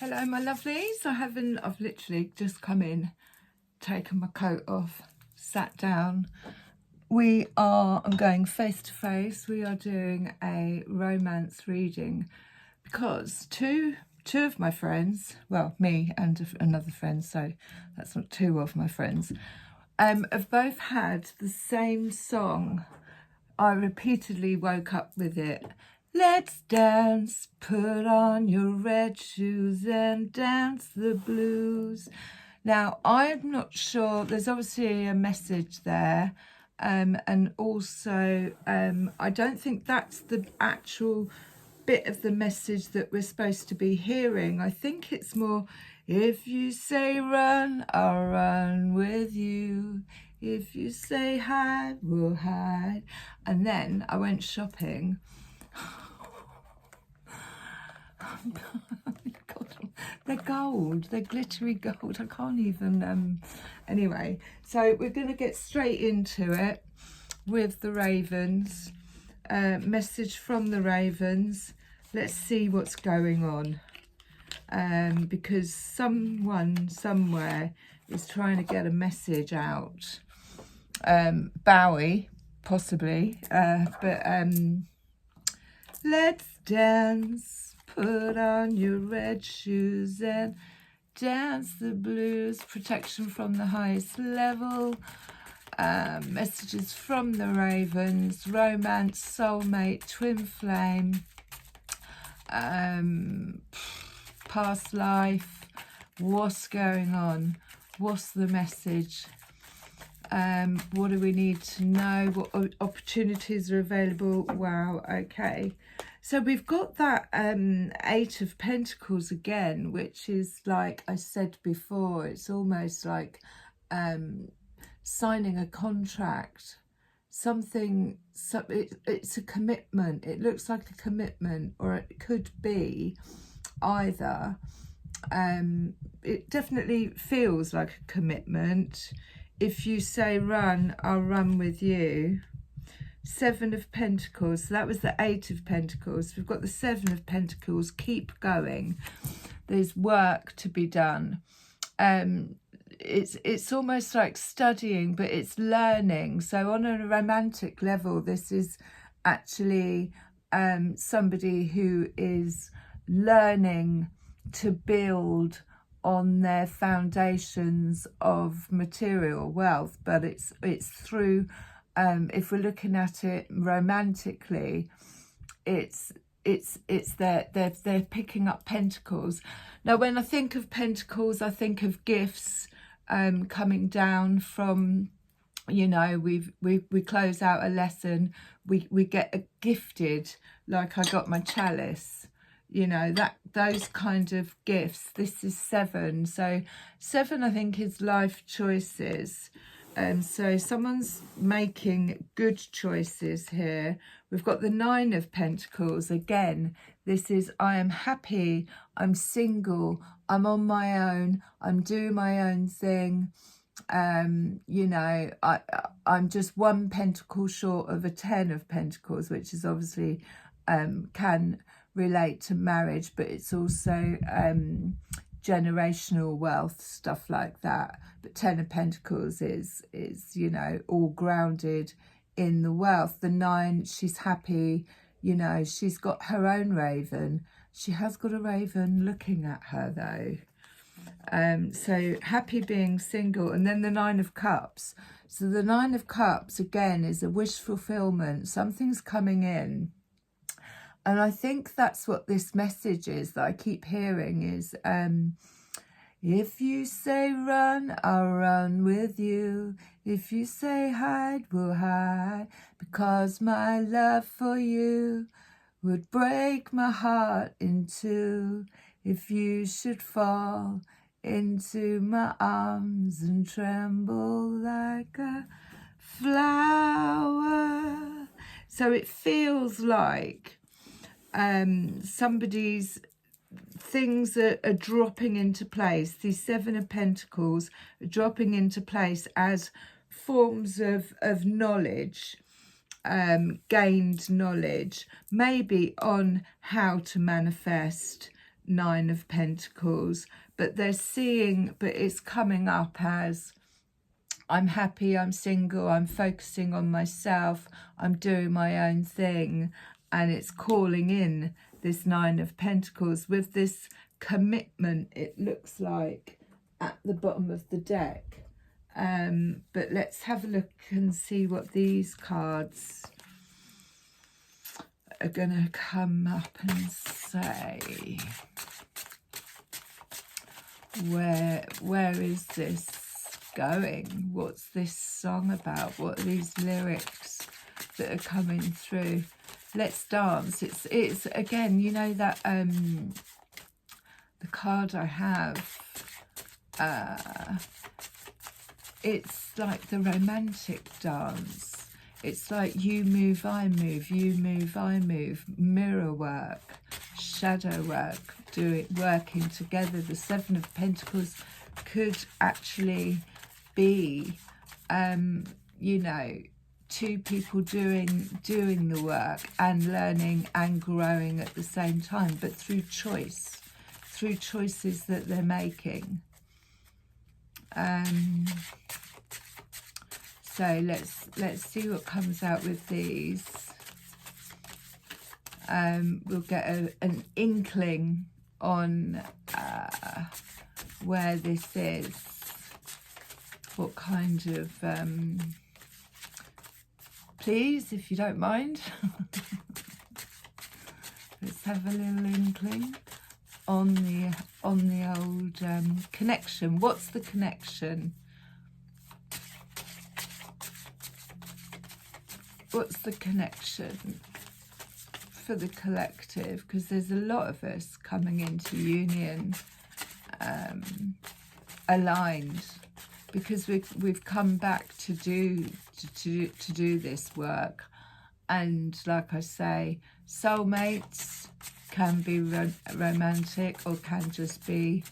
Hello, my lovelies. I've literally just come in, taken my coat off, sat down. I'm going face to face. We are doing a romance reading because two of my friends, well, me and another friend, so that's not two of my friends, have both had the same song. I repeatedly woke up with it. Let's dance, put on your red shoes and dance the blues. Now, I'm not sure, there's obviously a message there, and also I don't think that's the actual bit of the message that we're supposed to be hearing. I think it's more, if you say run, I'll run with you. If you say hide, we'll hide. And then I went shopping. God, they're gold, they're glittery gold. I can't even, anyway. So we're going to get straight into it with the Ravens. Message from the Ravens. Let's see what's going on. Because someone somewhere is trying to get a message out. Bowie, possibly. But let's dance, put on your red shoes and dance the blues. Protection from the highest level. Messages from the Ravens, romance, soulmate, twin flame, past life, what's going on, what's the message, what do we need to know, what opportunities are available. Wow, okay, so we've got that Eight of Pentacles again, which is, like I said before, it's almost like signing a contract, something. So it's a commitment. It looks like a commitment, or it could be either. It definitely feels like a commitment. If you say run, I'll run with you. Seven of Pentacles, so that was the Eight of Pentacles. We've got the Seven of Pentacles. Keep going, there's work to be done. It's almost like studying, but it's learning. So on a romantic level, this is actually somebody who is learning to build on their foundations of material wealth, but it's through, if we're looking at it romantically, they're picking up pentacles. Now, when I think of pentacles, I think of gifts coming down from, you know, we close out a lesson, we get gifted, like I got my chalice, you know, that those kind of gifts. This is seven, so seven I think is life choices. So someone's making good choices here. We've got the Nine of Pentacles. Again, this is, I am happy, I'm single, I'm on my own, I'm doing my own thing. You know, I'm just one pentacle short of a Ten of Pentacles, which is obviously can relate to marriage, but it's also generational wealth, stuff like that. But Ten of Pentacles is, you know, all grounded in the wealth. The Nine, she's happy, you know, she's got her own raven. She has got a raven looking at her though. So happy being single. And then the Nine of Cups. So the Nine of Cups again is a wish fulfillment. Something's coming in. And I think that's what this message is that I keep hearing is, if you say run, I'll run with you. If you say hide, we'll hide. Because my love for you would break my heart in two. If you should fall into my arms and tremble like a flower. So it feels like somebody's things are dropping into place. These Seven of Pentacles are dropping into place as forms of knowledge, gained knowledge, maybe on how to manifest Nine of Pentacles, but they're seeing, but it's coming up as I'm happy, I'm single, I'm focusing on myself, I'm doing my own thing, and it's calling in this Nine of Pentacles with this commitment, it looks like, at the bottom of the deck. But let's have a look and see what these cards are going to come up and say. Where is this going? What's this song about? What are these lyrics that are coming through? Let's dance. It's again, you know that the card I have, it's like the romantic dance. It's like you move, I move, you move, I move, mirror work, shadow work, working together. The Seven of Pentacles could actually be, you know, two people doing the work and learning and growing at the same time, but through choice, through choices that they're making. So let's see what comes out with these. We'll get an inkling on where this is, what kind of please, if you don't mind. Let's have a little inkling on the old connection. What's the connection? What's the connection for the collective? Because there's a lot of us coming into union, aligned, because we've come back to do this work. And like I say, soulmates can be romantic, or can just be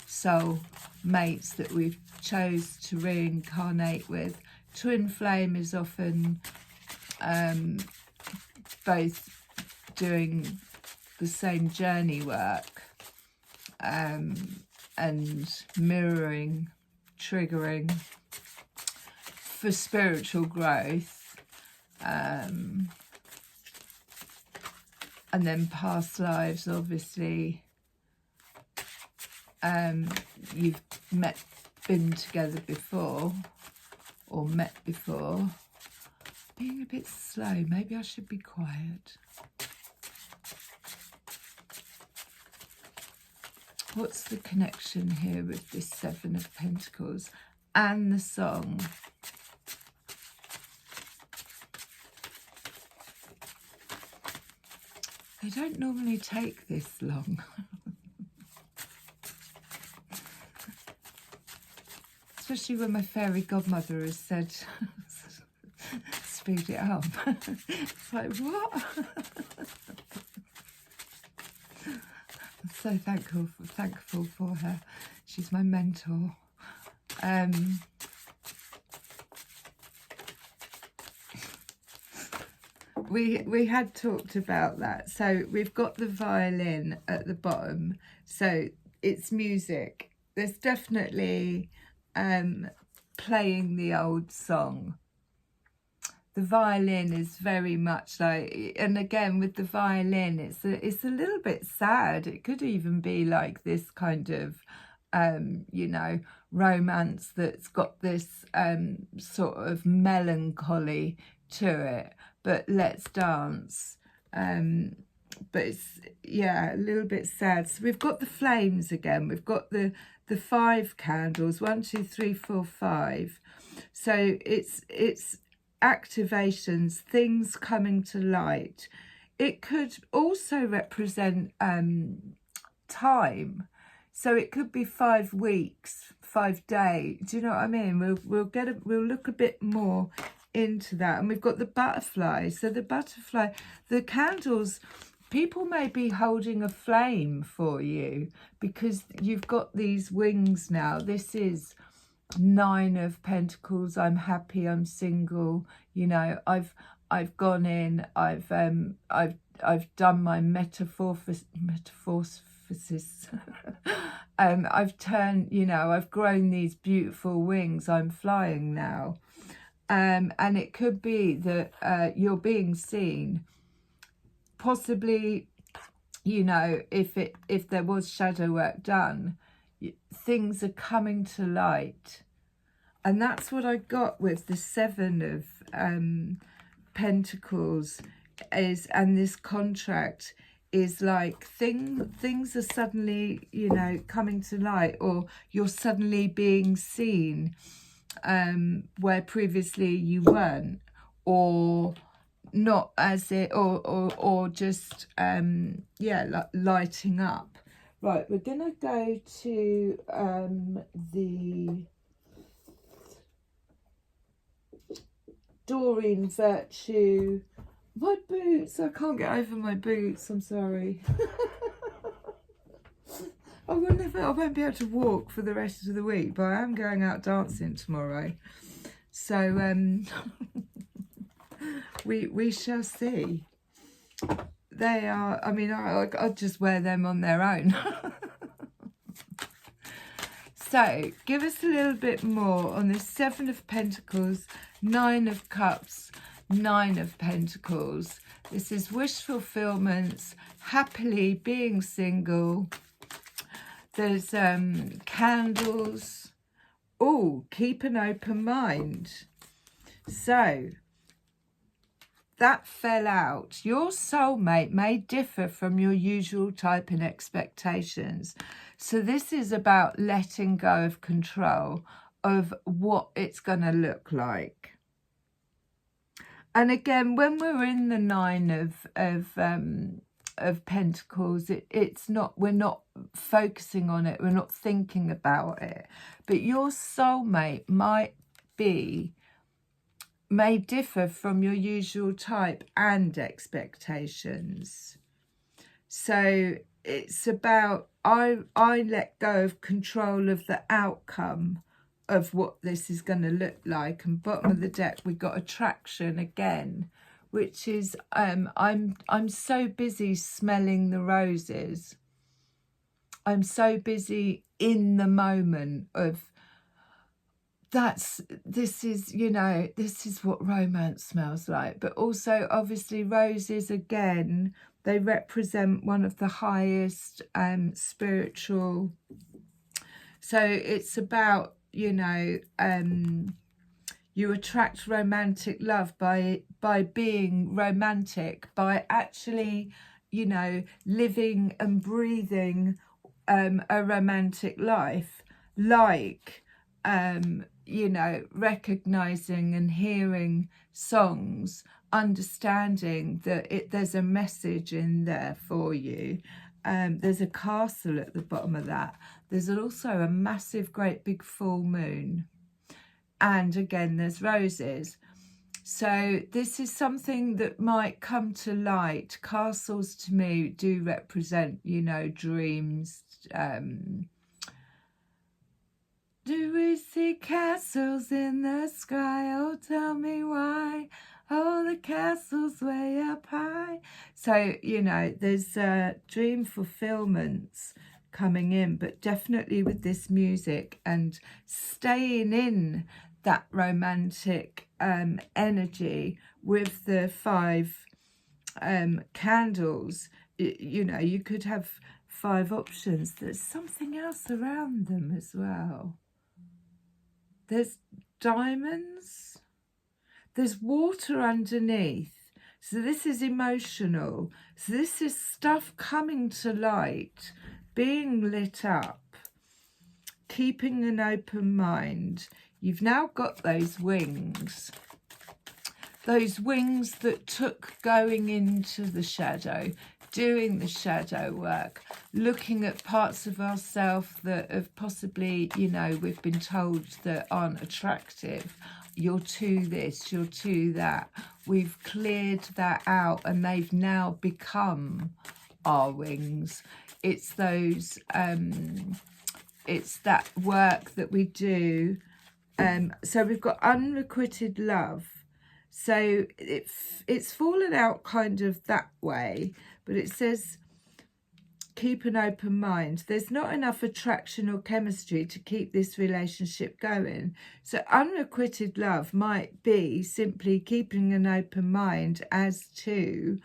soul mates that we've chose to reincarnate with. Twin flame is often both doing the same journey work, and mirroring, triggering for spiritual growth, and then past lives, obviously. You've been together before, or met before. Being a bit slow, maybe I should be quiet. What's the connection here with this Seven of Pentacles and the song? They don't normally take this long. Especially when my fairy godmother has said, speed it up. It's like, what? I'm so thankful for her. She's my mentor. We had talked about that. So we've got the violin at the bottom. So it's music. There's definitely playing the old song. The violin is very much like, and again with the violin, it's a little bit sad. It could even be like this kind of you know, romance that's got this sort of melancholy to it. But let's dance. But it's, yeah, a little bit sad. So we've got the flames again. We've got the 5 candles, 1, 2, 3, 4, 5. So it's activations, things coming to light. It could also represent time. So it could be 5 weeks, 5 days. Do you know what I mean? We'll look a bit more into that. And we've got the butterfly. So the butterfly, the candles, people may be holding a flame for you because you've got these wings now. This is 9 of Pentacles. I'm happy, I'm single. You know, I've gone in, I've done my metamorphosis metamorphosis. I've turned, you know, I've grown these beautiful wings. I'm flying now. And it could be that you're being seen. Possibly, you know, if there was shadow work done, things are coming to light. And that's what I got with the Seven of Pentacles is, and this contract is like things are suddenly, you know, coming to light, or you're suddenly being seen where previously you weren't, or not as it, or just yeah, lighting up. Right, we're gonna go to the Doreen Virtue. My boots, I can't get over my boots, I'm sorry. I won't be able to walk for the rest of the week, but I am going out dancing tomorrow. So we shall see. They are, I mean, I'll just wear them on their own. So give us a little bit more on this Seven of Pentacles, Nine of Cups, Nine of Pentacles. This is wish fulfillments, happily being single. There's candles. Oh, keep an open mind. So that fell out. Your soulmate may differ from your usual type and expectations. So this is about letting go of control of what it's going to look like. And again, when we're in the Nine of Pentacles, it's not, we're not focusing on it, we're not thinking about it. But your soulmate may differ from your usual type and expectations. So it's about, I let go of control of the outcome of what this is going to look like. And bottom of the deck, we got attraction again, which is I'm so busy smelling the roses. I'm so busy in the moment of this is, you know, this is what romance smells like. But also, obviously, roses, again, they represent one of the highest spiritual. So it's about, you know, you attract romantic love by being romantic, by actually, you know, living and breathing a romantic life, like you know, recognizing and hearing songs, understanding that there's a message in there for you. There's a castle at the bottom of that. There's also a massive, great big full moon. And again, there's roses. So this is something that might come to light. Castles to me do represent, you know, dreams. Do we see castles in the sky? Oh, tell me why. Oh, the castle's way up high. So, you know, there's dream fulfillments coming in, but definitely with this music and staying in that romantic energy with the 5 candles. You know, you could have 5 options. There's something else around them as well. There's diamonds. There's water underneath. So this is emotional. So this is stuff coming to light, being lit up, keeping an open mind. You've now got those wings. Those wings that took going into the shadow, doing the shadow work, looking at parts of ourselves that have possibly, you know, we've been told that aren't attractive. You're too this, you're too that. We've cleared that out and they've now become our wings. It's those, it's that work that we do. So we've got unrequited love. So it's fallen out kind of that way, but it says keep an open mind. There's not enough attraction or chemistry to keep this relationship going. So unrequited love might be simply keeping an open mind as to,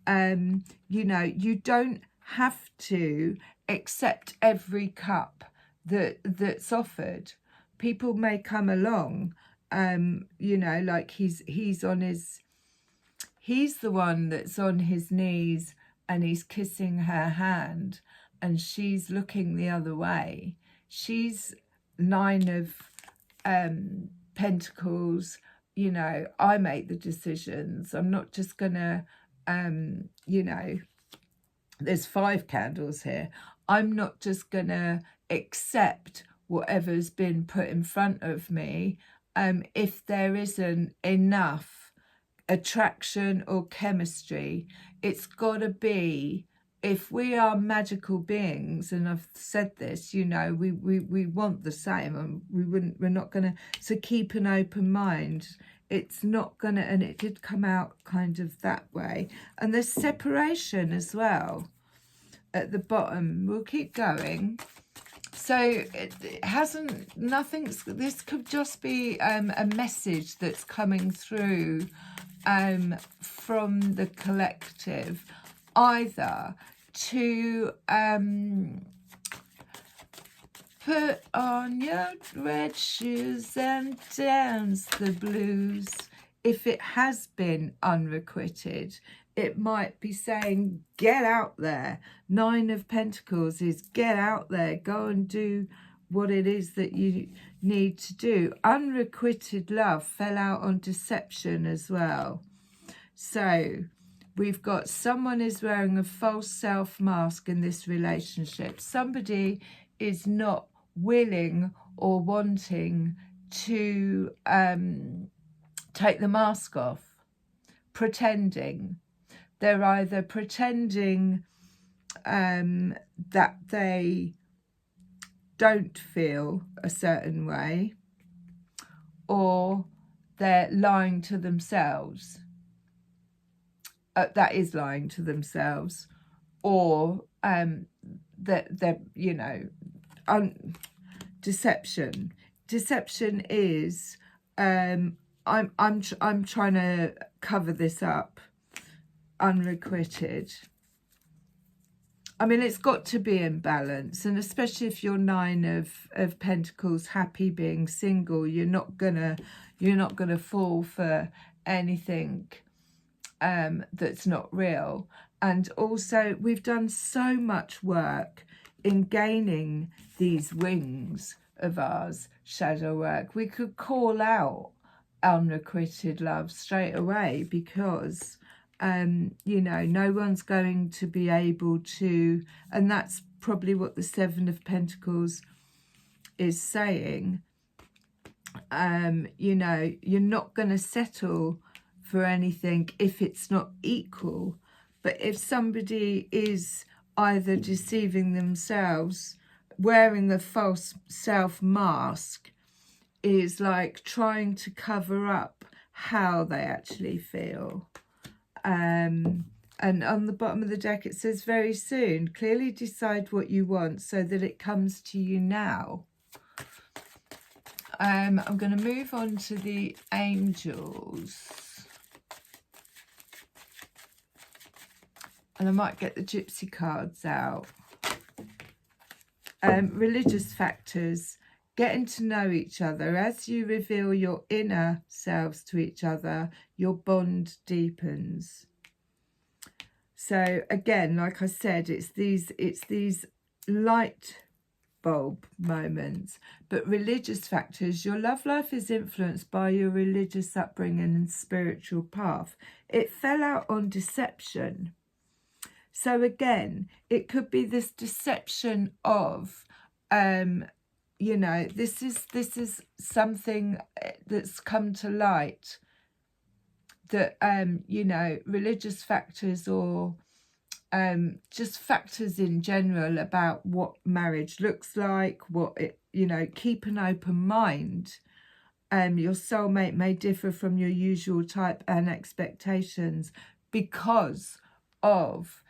you know, you don't have to accept every cup that's offered. People may come along, you know, like he's the one that's on his knees and he's kissing her hand and she's looking the other way. She's 9 of Pentacles. You know, I make the decisions. I'm not just gonna, you know, there's 5 candles here. I'm not just gonna accept whatever's been put in front of me if there isn't enough attraction or chemistry. It's got to be, if we are magical beings, and I've said this, you know, we want the same, and we're not gonna, so keep an open mind. It's not gonna, and it did come out kind of that way. And there's separation as well at the bottom. We'll keep going. So it hasn't, nothing's, this could just be a message that's coming through from the collective, either to put on your red shoes and dance the blues. If it has been unrequited, it might be saying, get out there. 9 of Pentacles is get out there, go and do what it is that you need to do. Unrequited love fell out on deception as well. So we've got someone is wearing a false self mask in this relationship. Somebody is not willing or wanting to take the mask off, pretending. They're either pretending that they don't feel a certain way, or they're lying to themselves. That is lying to themselves, or that they're, you know, deception. Deception is I'm trying to cover this up. Unrequited. I mean, it's got to be in balance, and especially if you're 9 of Pentacles, happy being single, you're not gonna fall for anything that's not real. And also, we've done so much work in gaining these wings of ours, shadow work. We could call out unrequited love straight away, because you know, no one's going to be able to, and that's probably what the 7 of Pentacles is saying. You know, you're not going to settle for anything if it's not equal. But if somebody is either deceiving themselves, wearing a false self mask, is like trying to cover up how they actually feel. And on the bottom of the deck it says, very soon, clearly decide what you want so that it comes to you now. I'm going to move on to the angels, and I might get the gypsy cards out. Religious factors. Getting to know each other. As you reveal your inner selves to each other, your bond deepens. So again, like I said, it's these light bulb moments. But religious factors, your love life is influenced by your religious upbringing and spiritual path. It fell out on deception. So again, it could be this deception of you know, this is something that's come to light, that you know, religious factors, or just factors in general about what marriage looks like, what it, you know, keep an open mind. Your soulmate may differ from your usual type and expectations because of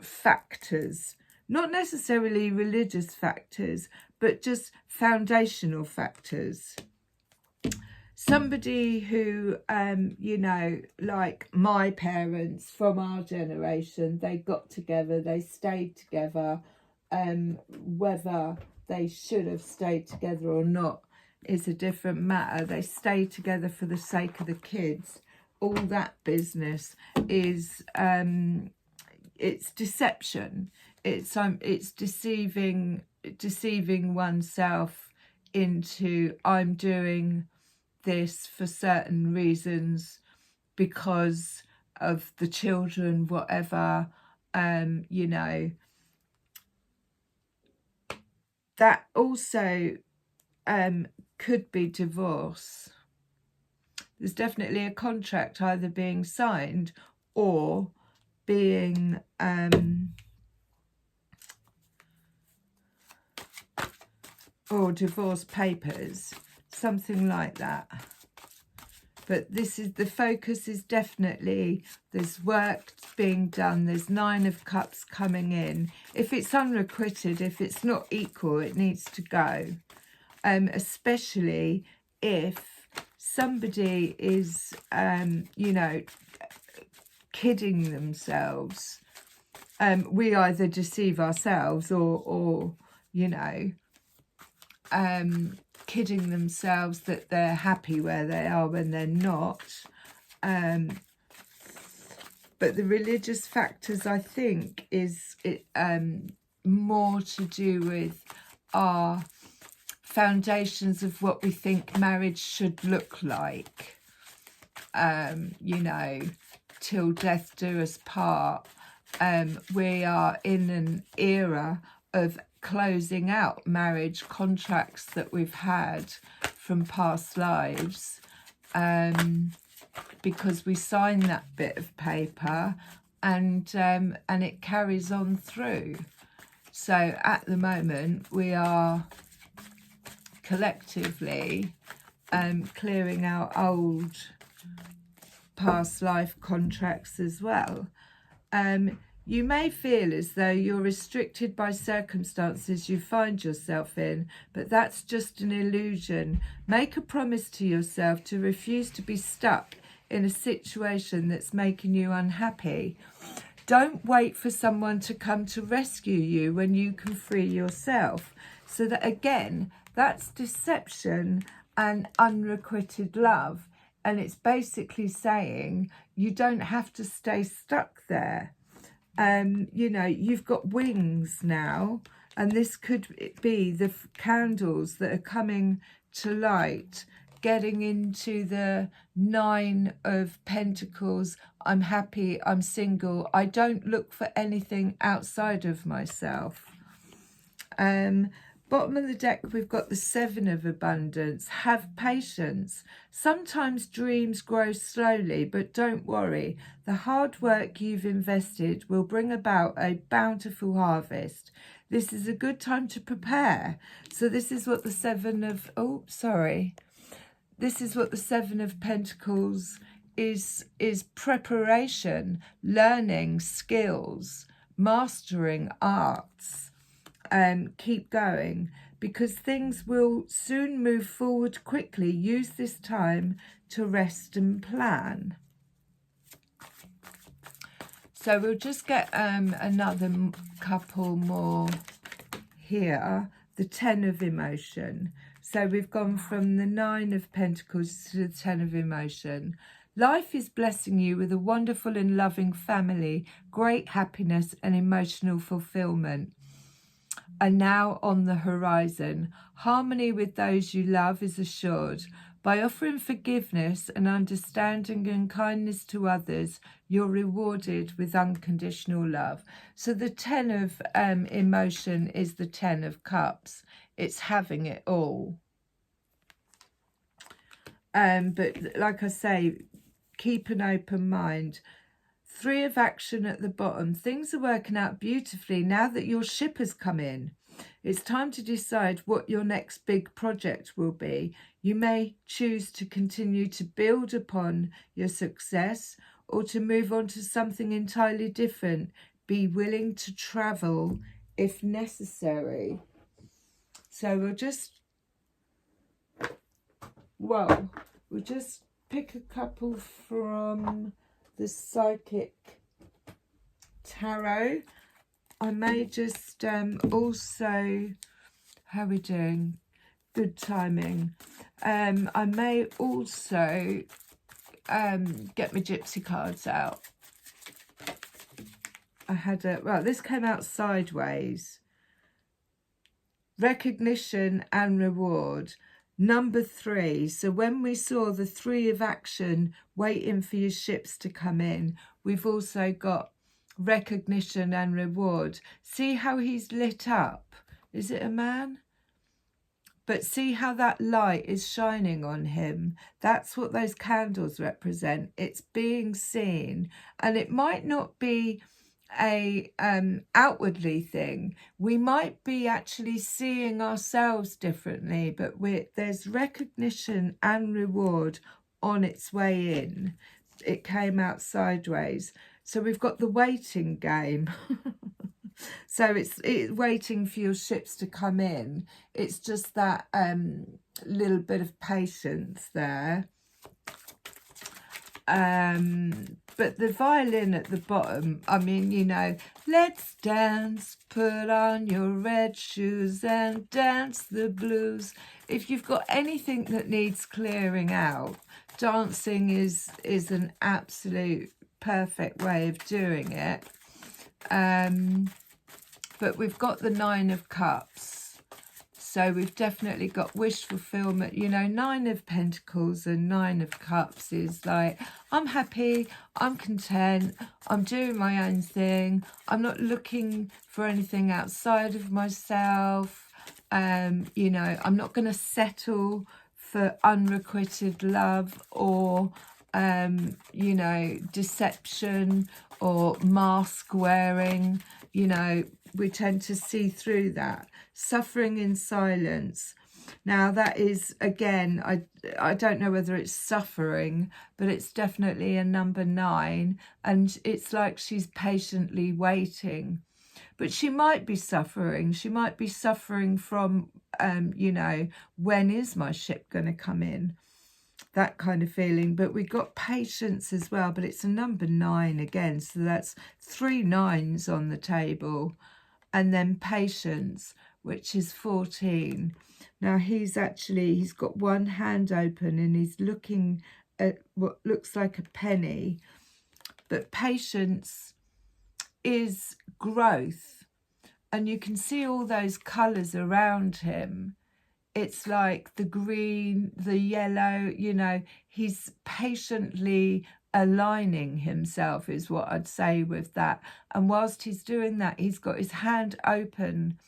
factors, not necessarily religious factors, but just foundational factors. Somebody who, you know, like my parents from our generation, they got together, they stayed together, whether they should have stayed together or not is a different matter. They stayed together for the sake of the kids. All that business is, it's deception. It's deceiving oneself into, I'm doing this for certain reasons because of the children, whatever, you know. That also could be divorce. There's definitely a contract either being signed or being or divorce papers, something like that. But this is, the focus is definitely, there's work being done, there's 9 of Cups coming in. If it's unrequited, if it's not equal, it needs to go. Especially if somebody is, you know, kidding themselves. We either deceive ourselves or you know, kidding themselves that they're happy where they are when they're not. But the religious factors, I think, is more to do with our foundations of what we think marriage should look like. You know, till death do us part. We are in an era of closing out marriage contracts that we've had from past lives, because we sign that bit of paper and it carries on through. So at the moment we are collectively clearing out old past life contracts as well. You may feel as though you're restricted by circumstances you find yourself in, but that's just an illusion. Make a promise to yourself to refuse to be stuck in a situation that's making you unhappy. Don't wait for someone to come to rescue you when you can free yourself. So that, again, that's deception and unrequited love. And it's basically saying you don't have to stay stuck there. You know, you've got wings now, and this could be the candles that are coming to light, getting into the 9 of Pentacles. I'm happy, I'm single, I don't look for anything outside of myself. Bottom of the deck, we've got the 7 of Abundance. Have patience. Sometimes dreams grow slowly, but don't worry. The hard work you've invested will bring about a bountiful harvest. This is a good time to prepare. So this is what the 7 of... Oh, sorry. This is what the 7 of Pentacles is preparation, learning skills, mastering arts. Keep going, because things will soon move forward quickly. Use this time to rest and plan. So we'll just get another couple more here. The 10 of Emotion. So we've gone from the 9 of Pentacles to the 10 of Emotion. Life is blessing you with a wonderful and loving family, great happiness and emotional fulfillment are now on the horizon. Harmony with those you love is assured. By offering forgiveness and understanding and kindness to others, you're rewarded with unconditional love. So the 10 of Emotion is the 10 of Cups. It's having it all. But like I say, keep an open mind. 3 of Action at the bottom. Things are working out beautifully now that your ship has come in. It's time to decide what your next big project will be. You may choose to continue to build upon your success or to move on to something entirely different. be willing to travel if necessary. So we'll just pick a couple from the Psychic Tarot. I may just also, how are we doing? Good timing. I may also get my gypsy cards out. I had this came out sideways. Recognition and reward. Number 3. So when we saw the 3 of action waiting for your ships to come in, we've also got recognition and reward. See how he's lit up? Is it a man? But see how that light is shining on him? That's what those candles represent. It's being seen. And it might not be a outwardly thing. We might be actually seeing ourselves differently, but there's recognition and reward on its way in. It came out sideways. So we've got the waiting game. So it's waiting for your ships to come in. It's just that little bit of patience there. But the violin at the bottom, I mean, you know, let's dance, put on your red shoes and dance the blues. If you've got anything that needs clearing out, dancing is an absolute perfect way of doing it. But we've got the 9 of Cups. So we've definitely got wish fulfillment. You know, 9 of Pentacles and 9 of Cups is like, I'm happy, I'm content, I'm doing my own thing. I'm not looking for anything outside of myself. You know, I'm not going to settle for unrequited love or, you know, deception or mask wearing. You know, we tend to see through that. Suffering in silence. Now that is, again, I don't know whether it's suffering, but it's definitely a number 9. And it's like she's patiently waiting. But she might be suffering. She might be suffering from, you know, when is my ship going to come in? That kind of feeling. But we got patience as well, but it's a number 9 again. So that's 3 9s on the table. And then patience, which is 14. Now he's got one hand open and he's looking at what looks like a penny. But patience is growth. And you can see all those colours around him. It's like the green, the yellow, you know, he's patiently aligning himself is what I'd say with that. And whilst he's doing that, he's got his hand open,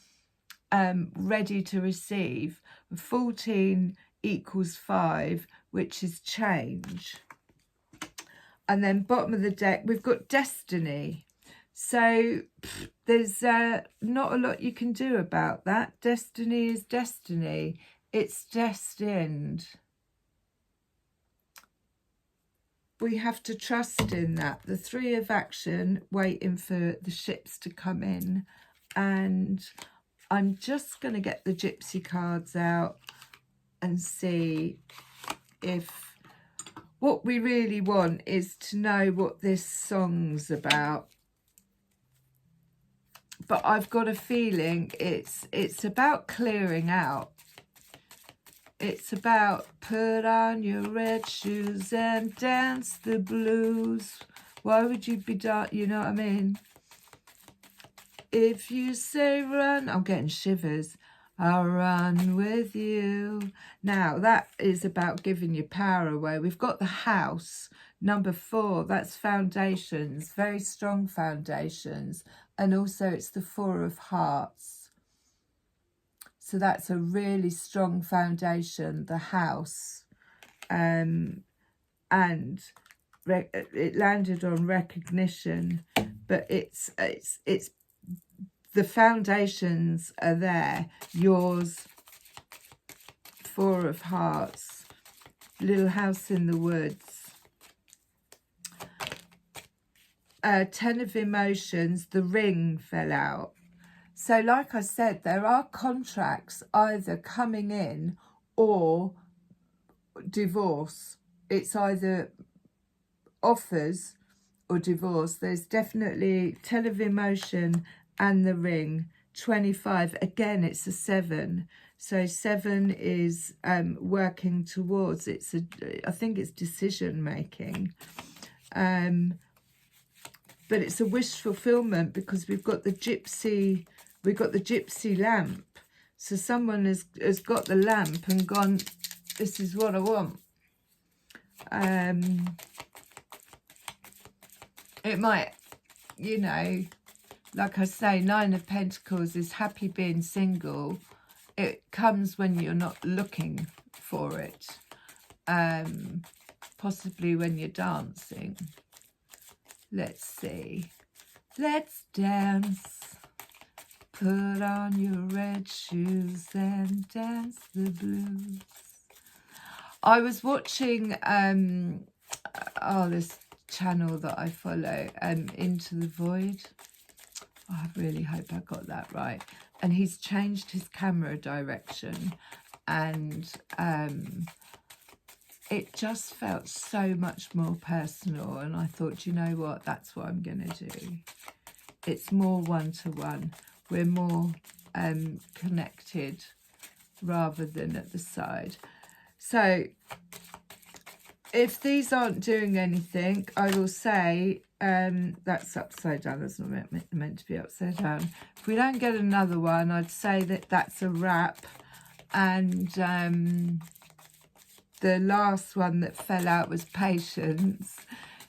ready to receive. 14 equals 5, which is change. And then bottom of the deck, we've got destiny. So there's not a lot you can do about that. Destiny is destiny. It's destined. We have to trust in that. The 3 of action, waiting for the ships to come in. And I'm just going to get the gypsy cards out and see if what we really want is to know what this song's about. But I've got a feeling it's about clearing out. It's about put on your red shoes and dance the blues. Why would you be you know what I mean? If you say run, I'm getting shivers. I'll run with you. Now that is about giving your power away. We've got the house, number 4. That's foundations, very strong foundations. And also it's the 4 of hearts. So that's a really strong foundation, the house. And it landed on recognition, but it's the foundations are there. Yours, 4 of hearts, little house in the woods. Ten of Emotions, the ring fell out. So like I said, there are contracts either coming in or divorce. It's either offers or divorce. There's definitely Ten of Emotion and the ring. 25, again, it's a 7. So 7 is working towards, I think it's decision making. But it's a wish fulfillment because we've got the gypsy lamp. So someone has got the lamp and gone, this is what I want. It might, you know, like I say, 9 of Pentacles is happy being single. It comes when you're not looking for it. Possibly when you're dancing. Let's see. Let's dance. Put on your red shoes and dance the blues. I was watching this channel that I follow, Into the Void. I really hope I got that right. And he's changed his camera direction, and it just felt so much more personal. And I thought, you know what, that's what I'm going to do. It's more one-to-one. We're more connected rather than at the side. So if these aren't doing anything, I will say that's upside down. That's not meant to be upside down. If we don't get another one, I'd say that that's a wrap. And the last one that fell out was Patience.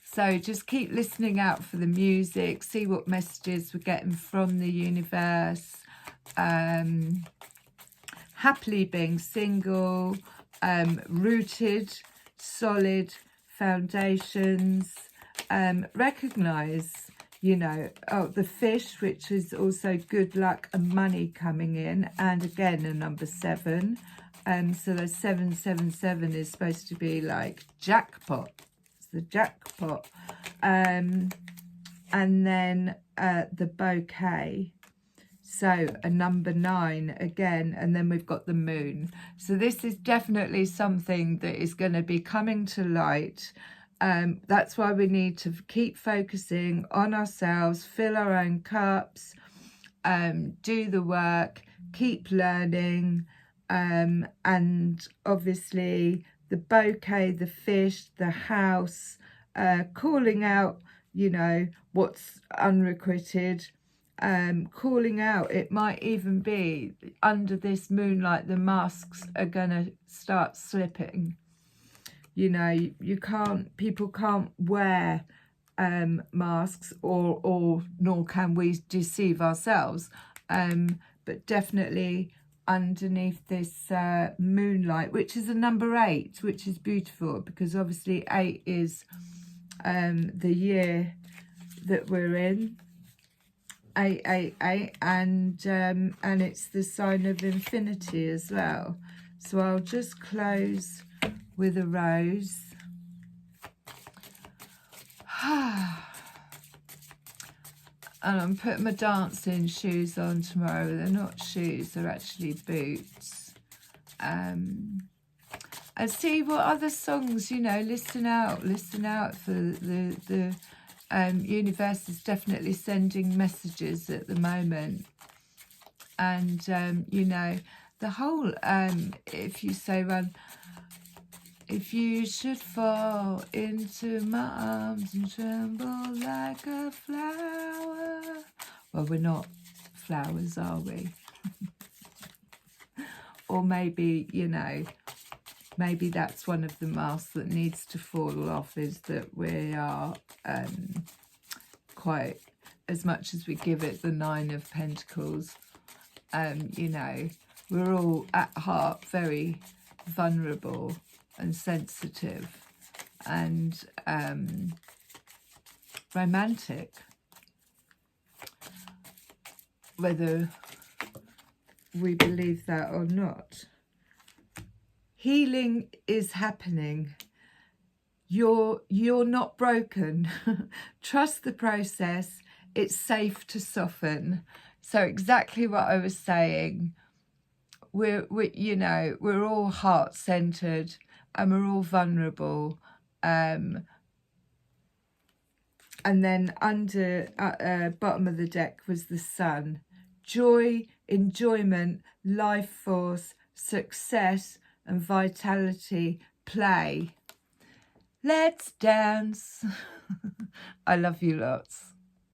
So just keep listening out for the music, see what messages we're getting from the universe. Happily being single, rooted, solid foundations. Recognize, you know, the fish, which is also good luck and money coming in. And again, a number 7. So the 777 is supposed to be like jackpot. It's the jackpot. And then the bouquet. So a number 9 again, and then we've got the moon. So this is definitely something that is going to be coming to light. That's why we need to keep focusing on ourselves, fill our own cups, do the work, keep learning, and obviously the bouquet, the fish, the house, calling out, you know, what's unrequited. Calling out, it might even be under this moonlight the masks are gonna start slipping. You know, people can't wear masks, or nor can we deceive ourselves, but definitely underneath this moonlight, which is a number 8, which is beautiful because obviously 8 is the year that we're in. 888, and it's the sign of infinity as well. So I'll just close with a rose. And I'm putting my dancing shoes on tomorrow. They're not shoes, they're actually boots. And see what other songs, you know, listen out for the universe is definitely sending messages at the moment. And you know, the whole if you say, well, if you should fall into my arms and tremble like a flower. Well, we're not flowers, are we? Or maybe, you know, maybe that's one of the masks that needs to fall off, is that we are quite, as much as we give it the 9 of Pentacles, you know, we're all at heart very vulnerable and sensitive and romantic, whether we believe that or not. Healing is happening. you're not broken. Trust the process. It's safe to soften. So exactly what I was saying. We're you know, we're all heart-centered and we're all vulnerable. And then under bottom of the deck was the sun. Joy, enjoyment, life force, success and vitality, play. Let's dance. I love you lots.